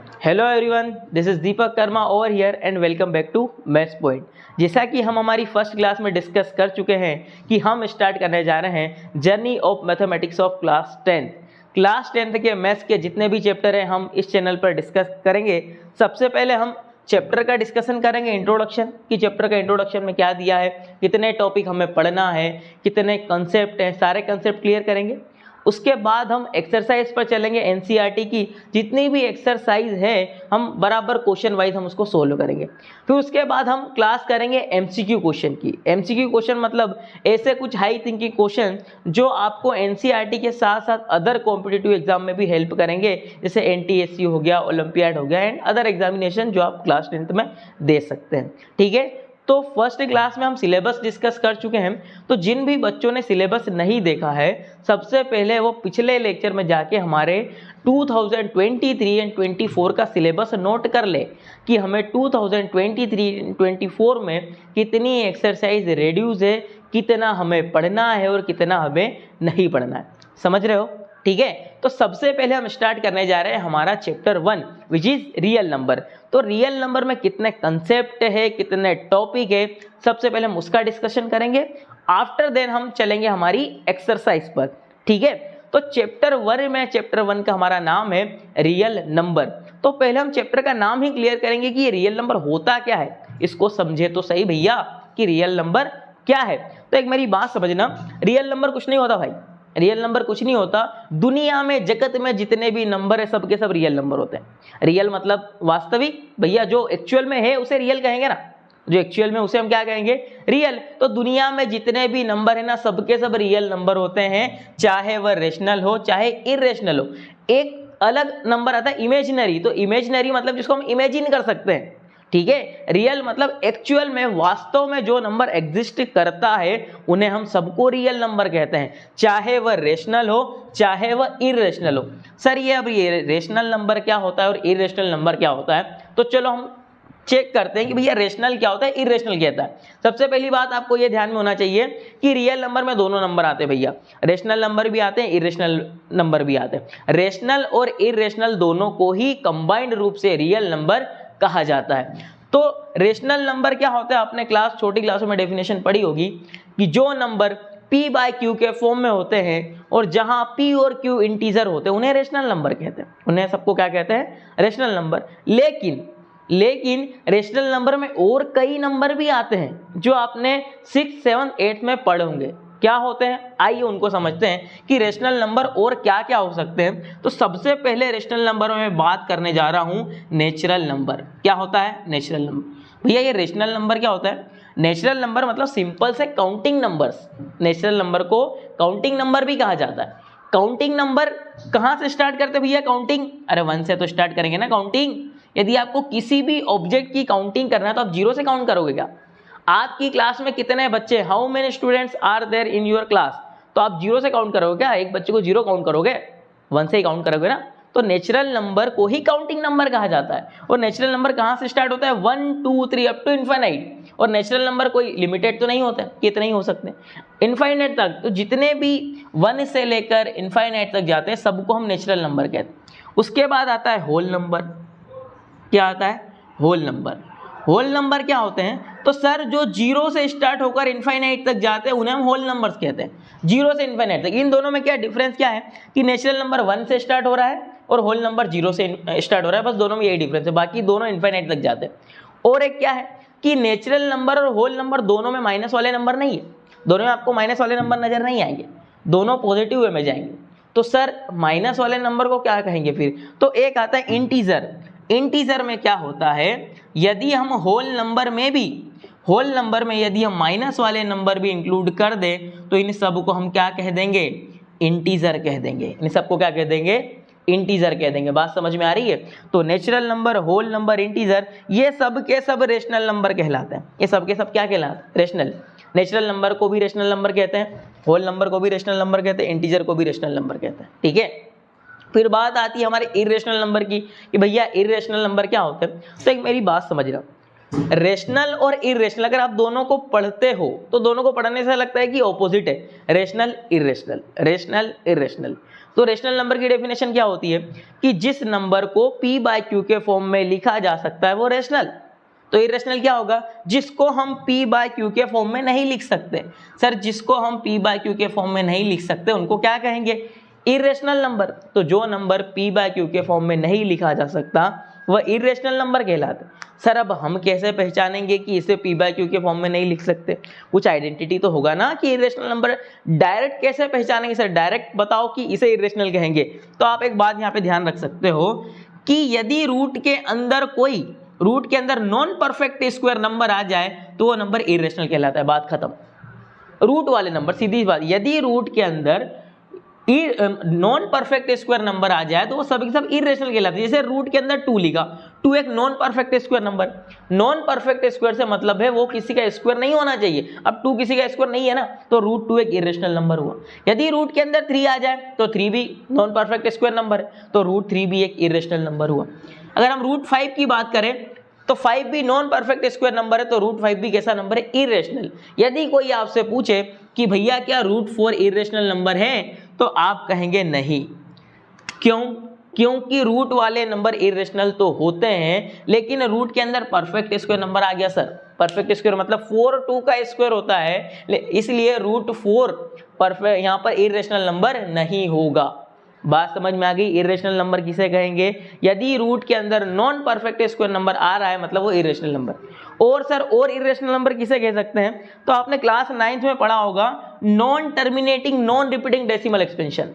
Hello everyone, this is Deepak Karma over here and welcome back to Maths Point. जैसा कि हम हमारी फर्स्ट क्लास में डिस्कस कर चुके हैं कि हम स्टार्ट करने जा रहे हैं journey of mathematics of class 10। Class 10 के मैथ्स के जितने भी चैप्टर हैं हम इस चैनल पर डिस्कस करेंगे। सबसे पहले हम चैप्टर का डिस्कशन करेंगे, इंट्रोडक्शन, कि चैप्टर का इंट्रोडक्शन में क्या दिया है, कितने टॉपिक हमें पढ़ना है, कितने कंसेप्ट हैं, सारे कंसेप्ट क्लियर करेंगे। उसके बाद हम एक्सरसाइज पर चलेंगे, एनसीईआरटी की जितनी भी एक्सरसाइज है हम बराबर क्वेश्चन वाइज हम उसको सोल्व करेंगे। फिर उसके बाद हम क्लास करेंगे एमसीक्यू क्वेश्चन की। एमसीक्यू क्वेश्चन मतलब ऐसे कुछ हाई थिंकिंग क्वेश्चन जो आपको एनसीईआरटी के साथ साथ अदर कॉम्पिटिटिव एग्जाम में भी हेल्प करेंगे, जैसे एनटीएससी हो गया, ओलंपियाड हो गया एंड अदर एग्जामिनेशन जो आप क्लास 10th में दे सकते हैं। ठीक है, तो फर्स्ट क्लास में हम सिलेबस डिस्कस कर चुके हैं। तो जिन भी बच्चों ने सिलेबस नहीं देखा है, सबसे पहले वो पिछले लेक्चर में जाके हमारे 2023 एंड 24 का सिलेबस नोट कर ले कि हमें 2023-24 में कितनी एक्सरसाइज रेड्यूस है, कितना हमें पढ़ना है और कितना हमें नहीं पढ़ना है। समझ रहे हो? ठीक है, तो सबसे पहले हम स्टार्ट करने जा रहे हैं हमारा chapter 1 which is real number. तो रियल नंबर में कितने कंसेप्ट है, कितने टॉपिक है, सबसे पहले हम उसका डिस्कशन करेंगे। आफ्टर देन हम चलेंगे हमारी एक्सरसाइज पर। ठीक है, तो चैप्टर 1 में, चैप्टर 1 का हमारा नाम है रियल नंबर। तो पहले हम चैप्टर का नाम ही क्लियर करेंगे कि ये रियल नंबर होता क्या है, इसको समझे तो सही भैया कि रियल नंबर क्या है। तो एक मेरी बात समझना, रियल नंबर कुछ नहीं होता भाई, रियल नंबर कुछ नहीं होता। दुनिया में, जगत में जितने भी नंबर है सब के सब रियल नंबर होते हैं। रियल मतलब वास्तविक भैया, जो एक्चुअल में है उसे रियल कहेंगे ना, जो एक्चुअल में उसे हम क्या कहेंगे, रियल। तो दुनिया में जितने भी नंबर है ना सब के सब रियल नंबर होते हैं, चाहे वह रेशनल हो चाहे इरेशनल हो। एक अलग नंबर आता है इमेजिनरी, तो इमेजिनरी मतलब जिसको हम इमेजिन कर सकते हैं। ठीक है, रियल मतलब एक्चुअल में, वास्तव में जो नंबर एग्जिस्ट करता है उन्हें हम सबको रियल नंबर कहते हैं, चाहे वह रेशनल हो चाहे वह इरेशनल हो। सर ये अब ये रेशनल नंबर क्या होता है और इरेशनल नंबर क्या होता है, तो चलो हम चेक करते हैं कि भैया रेशनल क्या होता है, इरेशनल क्या होता है। सबसे पहली बात आपको ये ध्यान में होना चाहिए कि रियल नंबर में दोनों नंबर आते हैं भैया, रेशनल नंबर भी आते हैं, इरेशनल नंबर भी आते हैं। रेशनल और इरेशनल दोनों को ही कंबाइंड रूप से रियल नंबर कहा जाता है। तो रेशनल नंबर क्या होता है, आपने छोटी क्लासों में डेफिनेशन पढ़ी होगी कि जो नंबर p बाय q के फॉर्म में होते हैं और जहां p और q इंटीजर होते हैं उन्हें रेशनल नंबर कहते हैं, उन्हें सबको क्या कहते हैं, रेशनल नंबर। लेकिन रेशनल नंबर में और कई नंबर भी आते हैं जो आपने 6, 7, 8 में पढ़े होंगे। क्या होते हैं, आइए उनको समझते हैं कि रेशनल नंबर और क्या क्या हो सकते हैं। तो सबसे पहले रेशनल नंबर में बात करने जा रहा हूं नेचुरल नंबर। क्या होता है नेचुरल नंबर भैया? ये रेशनल नंबर क्या होता है? नेचुरल नंबर मतलब सिंपल से काउंटिंग नंबर्स। नेचुरल नंबर को काउंटिंग नंबर भी कहा जाता है। काउंटिंग नंबर कहां से स्टार्ट करते भैया काउंटिंग? अरे 1 से तो स्टार्ट करेंगे ना काउंटिंग। यदि आपको किसी भी ऑब्जेक्ट की काउंटिंग करना है तो आप 0 से काउंट करोगे क्या? आपकी क्लास में कितने बच्चे, how many students are there in your class, तो आप 0 से काउंट करोगे क्या? एक बच्चे को 0 काउंट करोगे? 1 से ही काउंट करोगे ना। तो नेचुरल नंबर को ही काउंटिंग नंबर कहा जाता है। और नेचुरल नंबर कहाँ से स्टार्ट होता है? 1, 2, 3 अप टू इनफाइनाइट। और नेचुरल नंबर कोई लिमिटेड तो नहीं होता है, कितने ही हो सकते हैं, इनफाइनाइट तक। तो जितने भी 1 से लेकर इनफाइनाइट तक जाते हैं सबको हम नेचुरल नंबर कहते हैं। उसके बाद आता है होल नंबर। क्या आता है? Whole number. होल नंबर क्या होते हैं? तो सर जो 0 से स्टार्ट होकर इनफाइनाइट तक जाते हैं उन्हें हम होल नंबर्स कहते हैं, 0 से इनफाइनाइट तक। इन दोनों में क्या डिफरेंस क्या है कि नेचुरल नंबर 1 से स्टार्ट हो रहा है और होल नंबर 0 से स्टार्ट हो रहा है, बस दोनों में यही डिफरेंस है, बाकी दोनों इनफाइनाइट तक जाते हैं। और एक क्या है कि नेचुरल नंबर और होल नंबर दोनों में माइनस वाले नंबर नहीं है, दोनों में आपको माइनस वाले नंबर नजर नहीं आएंगे, दोनों पॉजिटिव वे में जाएंगे। तो सर माइनस वाले नंबर को क्या कहेंगे फिर? तो एक आता है इंटीजर। इंटीजर में क्या होता है, यदि हम होल नंबर में यदि हम माइनस वाले नंबर भी इंक्लूड कर दें तो इन सब को हम क्या कह देंगे? इंटीजर कह देंगे। इन सबको क्या कह देंगे? इंटीजर कह देंगे। बात समझ में आ रही है? तो natural number, whole number, integer, ये सब के सब रेशनल नंबर कहलाते हैं। ये सब के सब क्या कहलाते हैं? रेशनल। नेचुरल नंबर को भी रेशनल नंबर कहते हैं, होल नंबर को भी रेशनल नंबर कहते हैं, इंटीजर को भी रेशनल नंबर कहते हैं। ठीक है, फिर बात आती है हमारे इरेशनल नंबर की कि भैया इरेशनल नंबर क्या होते हैं। तो एक मेरी बात समझना, रेशनल और इरेशनल अगर आप दोनों को पढ़ते हो तो दोनों को पढ़ने से लगता है कि ऑपोजिट है, रेशनल इरेशनल, रेशनल इरेशनल। तो रेशनल नंबर की डेफिनेशन क्या होती है कि जिस नंबर को p बाय क्यू के फॉर्म में लिखा जा सकता है वो रेशनल। तो इरेशनल क्या होगा, जिसको हम p बाय क्यू के फॉर्म में नहीं लिख सकते। सर जिसको हम p बाय क्यू के फॉर्म में नहीं लिख सकते उनको क्या कहेंगे, इरेशनल नंबर। तो जो नंबर p बाय क्यू के फॉर्म में नहीं लिखा जा सकता वह इरेशनल नंबर कहलाता है। सर अब हम कैसे पहचानेंगे कि इसे p बाय क्यू के फॉर्म में नहीं लिख सकते, कुछ आइडेंटिटी तो होगा ना कि इरेशनल नंबर। डायरेक्ट कैसे पहचानेंगे सर, डायरेक्ट बताओ कि इसे इरेशनल कहेंगे। तो आप एक बात यहाँ पे ध्यान रख सकते हो कि यदि रूट के अंदर नॉन परफेक्ट स्क्वायर नंबर आ जाए तो वो नंबर इरेशनल कहलाता है, बात खत्म। रूट वाले नंबर, सीधी बात, यदि रूट के अंदर नॉन परफेक्ट स्क्वायर नंबर आ जाए तो वो सभी के सब इरेशनल कहलाते हैं। जैसे रूट के अंदर 2 लिखा, 2 एक non perfect square number. Non perfect square से मतलब है वो किसी का स्क्वायर नहीं होना चाहिए। अब 2 किसी का स्क्वायर नहीं है ना, तो रूट 2 एक इरेशनल नंबर हुआ। यदि रूट के अंदर 3 आ जाए तो 3 भी नॉन परफेक्ट स्क्वायर नंबर है, तो रूट 3 भी एक इरेशनल नंबर हुआ। अगर हम रूट 5 की बात करें तो 5 भी नॉन परफेक्ट स्क्वायर नंबर है, तो रूट 5 भी कैसा नंबर है, इरेशनल। यदि कोई आपसे पूछे कि भैया क्या रूट 4 इरेशनल नंबर है, तो आप कहेंगे नहीं। क्यों? क्योंकि रूट वाले नंबर इरेशनल तो होते हैं, लेकिन रूट के अंदर परफेक्ट स्क्वायर नंबर आ गया। सर परफेक्ट स्क्वायर मतलब 4 2 का स्क्वायर होता है, इसलिए रूट 4 परफेक्ट यहाँ पर इरेशनल नंबर नहीं होगा। बात समझ में आ गई। इरेशनल नंबर किसे कहेंगे, यदि रूट के अंदर नॉन परफेक्ट स्क्वायर नंबर आ रहा है मतलब वो इरेशनल नंबर। और सर और इरेशनल नंबर किसे कह सकते हैं, तो आपने क्लास 9th में पढ़ा होगा non terminating non repeating decimal expansion.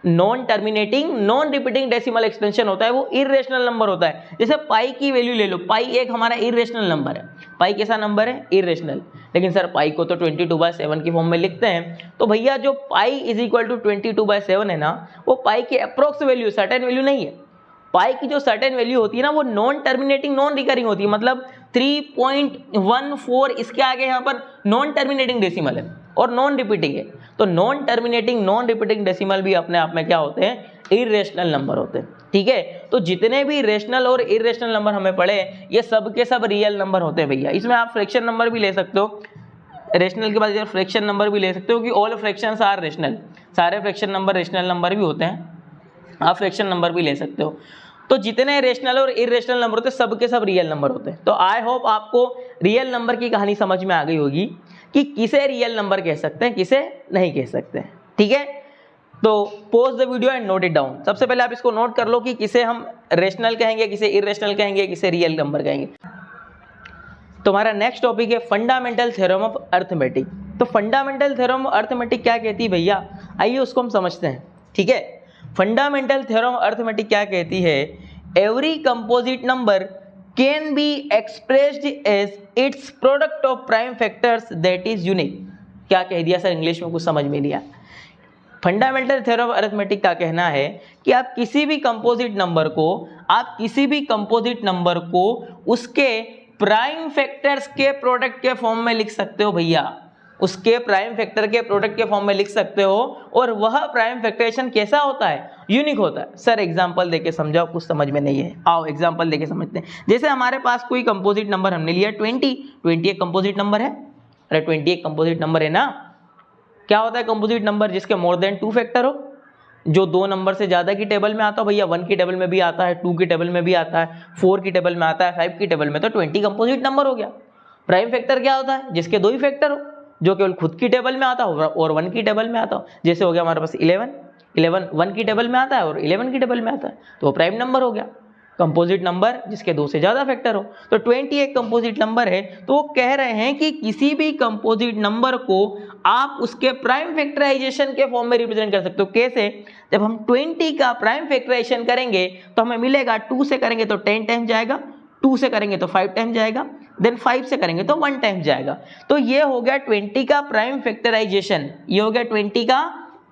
Non terminating non repeating decimal expansion होता है, वो इरेशनल नंबर होता है। जैसे पाई की वैल्यू ले लो, पाई एक हमारा इरेशनल नंबर है। पाई कैसा नंबर है, इरेशनल। लेकिन सर पाई को तो 22/7 की फॉर्म में लिखते हैं, तो भैया जो पाई इज इक्वल टू 22/7 है ना, वो पाई की अप्रोक्स वैल्यू, सर्टेन वैल्यू नहीं है। पाई की जो सर्टेन वैल्यू होती है ना, वो नॉन टर्मिनेटिंग नॉन रिकरिंग होती है। मतलब 3.14 इसके आगे यहाँ पर नॉन टर्मिनेटिंग डेसिमल है और नॉन रिपीटिंग है। तो non terminating non repeating decimal भी अपने आप में क्या होते हैं, इरेशनल नंबर होते हैं। ठीक है, तो जितने भी रेशनल और इरेशनल नंबर हमें पढ़े ये सब के सब रियल नंबर होते हैं भैया। इसमें आप फ्रैक्शन नंबर भी ले सकते हो, रेशनल के बाद फ्रैक्शन नंबर भी ले सकते हो कि ऑल फ्रैक्शंस आर रेशनल। सारे फ्रैक्शन नंबर रेशनल नंबर भी होते हैं, आप फ्रैक्शन नंबर भी ले सकते हो। तो जितने रेशनल और इरेशनल नंबर होते हैं सब के सब रियल नंबर होते हैं। तो आई होप आपको रियल नंबर की कहानी समझ में आ गई होगी कि किसे रियल नंबर कह सकते हैं, किसे नहीं कह सकते हैं। ठीक है, तो pause the video and note it down. सबसे पहले आप इसको नोट कर लो कि किसे हम रेशनल कहेंगे, किसे इरेशनल कहेंगे, किसे रियल नंबर कहेंगे। तो हमारा नेक्स्ट टॉपिक है फंडामेंटल थ्योरम ऑफ अर्थमेटिक। तो फंडामेंटल थ्योरम ऑफ अर्थमेटिक क्या कहती है भैया, आइए उसको हम समझते हैं। ठीक है, फंडामेंटल थ्योरम ऑफ अर्थमेटिक क्या कहती है, every composite number can be expressed as its product of prime factors that is unique. क्या कह दिया सर, इंग्लिश में कुछ समझ में नहीं आया। फंडामेंटल थ्योरम ऑफ अरिथमेटिक का कहना है कि आप किसी भी कंपोजिट नंबर को उसके प्राइम फैक्टर्स के प्रोडक्ट के फॉर्म में लिख सकते हो भैया, उसके प्राइम फैक्टर के प्रोडक्ट के फॉर्म में लिख सकते हो। और वह प्राइम फैक्टरेशन कैसा होता है, यूनिक होता है। सर एग्जांपल देके समझाओ, कुछ समझ में नहीं है, आओ एग्जांपल देके समझते हैं। जैसे हमारे पास कोई कंपोजिट नंबर हमने लिया 20 एक कंपोजिट नंबर है। अरे 20 एक कंपोजिट नंबर है ना। क्या होता है कंपोजिट नंबर, जिसके मोर देन 2 फैक्टर हो, जो 2 नंबर से ज्यादा की टेबल में आता हो भैया। 1 की टेबल में भी आता है, 2 की टेबल में भी आता है, 4 की टेबल में आता है, 5 की टेबल में। तो 20 कंपोजिट नंबर हो गया। प्राइम फैक्टर क्या होता है, जिसके 2 ही फैक्टर हो, जो केवल खुद की टेबल में आता हो और 1 की टेबल में आता हो। जैसे हो गया हमारे पास 11 1 की टेबल में आता है और 11 की टेबल में आता है, तो वो प्राइम नंबर हो गया। कंपोजिट नंबर जिसके 2 से ज्यादा फैक्टर हो। तो 20 एक कंपोजिट नंबर है। तो वो कह रहे हैं कि किसी भी कंपोजिट नंबर को आप उसके प्राइम फैक्टराइजेशन के फॉर्म में रिप्रेजेंट कर सकते हो। कैसे, जब हम 20 का प्राइम फैक्टराइजेशन करेंगे तो हमें मिलेगा 2 से करेंगे तो 10 टाइम जाएगा, 2 से करेंगे तो 5 टाइम जाएगा, देन 5 से करेंगे तो 1 टाइम जाएगा। तो ये हो गया 20 का प्राइम फैक्टराइजेशन, ये हो गया 20 का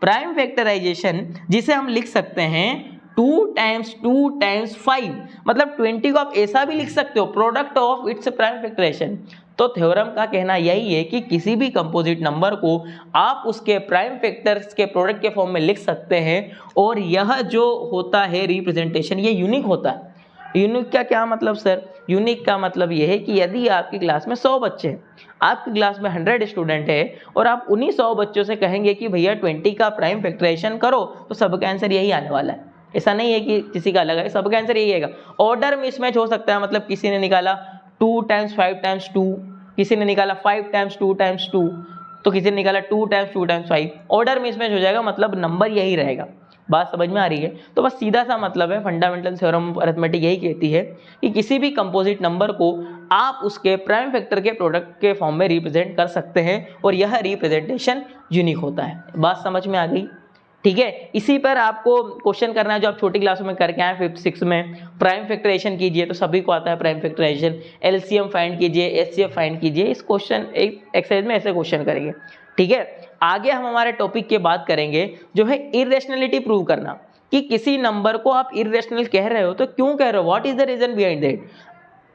प्राइम फैक्टराइजेशन, जिसे हम लिख सकते हैं 2 टाइम्स 5। मतलब 20 को आप ऐसा भी लिख सकते हो, product of its prime factorisation. तो थ्योरम का कहना यही है कि किसी भी कंपोजिट नंबर को आप उसके प्राइम फैक्टर्स के प्रोडक्ट के फॉर्म में लिख सकते हैं, और यह जो होता है रिप्रेजेंटेशन, ये यूनिक होता है। यूनिक का क्या मतलब सर? यूनिक का मतलब ये है कि यदि आपकी क्लास में 100 बच्चे हैं, आपकी क्लास में 100 स्टूडेंट है और आप उन्हीं 100 बच्चों से कहेंगे कि भैया 20 का प्राइम फैक्टराइजेशन करो, तो सबका आंसर यही आने वाला है। ऐसा नहीं है कि किसी का अलग है, सबका आंसर यही आएगा। ऑर्डर मिसमैच हो सकता है, मतलब किसी ने निकाला 2 टाइम्स 5 टाइम्स 2, किसी ने निकाला 5 टाइम्स 2 टाइम्स 2, तो किसी ने निकाला 2 टाइम्स 2 टाइम्स 5। ऑर्डर मिसमैच हो जाएगा, मतलब नंबर यही रहेगा। बात समझ में आ रही है? तो बस सीधा सा मतलब है, फंडामेंटल थ्योरम ऑफ अरिथमेटिक यही कहती है कि किसी भी कंपोजिट नंबर को आप उसके प्राइम फैक्टर के प्रोडक्ट के फॉर्म में रिप्रेजेंट कर सकते हैं और यह रिप्रेजेंटेशन यूनिक होता है। बात समझ में आ गई? ठीक है, इसी पर आपको क्वेश्चन करना है जो आप छोटी क्लासों में करके आए 5th 6th में। प्राइम फैक्टराइजेशन कीजिए, तो सभी को आता है प्राइम फैक्टराइजेशन। एलसीएम फाइंड कीजिए, एचसीएफ फाइंड कीजिए। इस क्वेश्चन एक एक्सरसाइज में ऐसे क्वेश्चन करेंगे। ठीक है, आगे हम हमारे टॉपिक की बात करेंगे जो है इररेशनलिटी प्रूव करना, कि किसी नंबर को आप इररेशनल कह रहे हो तो क्यों कह रहे हो, what is the reason behind that.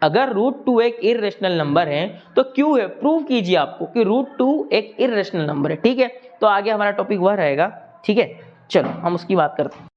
अगर √2 एक इररेशनल नंबर है तो क्यों है, प्रूव कीजिए आपको कि √2 एक इररेशनल नंबर है। ठीक है, तो आगे हमारा टॉपिक वह रहेगा। ठीक है, चलो हम उसकी बात करते हैं।